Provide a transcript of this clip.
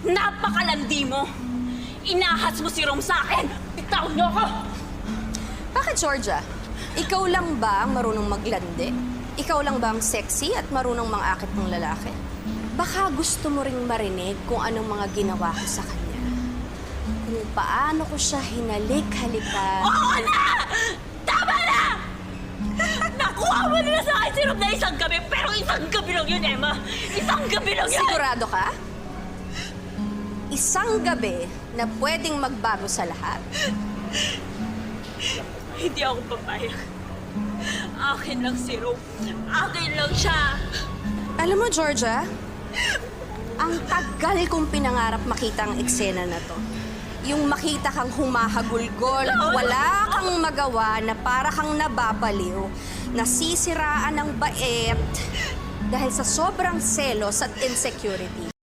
Napakalandi mo! Inahas mo si Rom sa akin! Bitawan niyo ako! Bakit, Georgia? Ikaw lang ba ang marunong maglandi? Ikaw lang ba ang sexy at marunong mangakit ng lalaki? Baka gusto mo ring marinig kung anong mga ginawa ko sa kanya. Kung paano ko siya hinalik-halikan. Oo na! Tama na! Nakuha mo na sa akin si Rom na isang gabi, pero isang gabi lang yun, Emma! Isang gabi lang yun! Sigurado ka? Isang gabi na pwedeng magbago sa lahat. Hindi ako papayag. Akin lang si Rom. Akin lang siya. Alam mo, Georgia, ang tagal kong pinangarap makita ang eksena na to. Yung makita kang humahagulgol, wala kang magawa na para kang nababaliw, nasisiraan ng bait dahil sa sobrang selos at insecurity.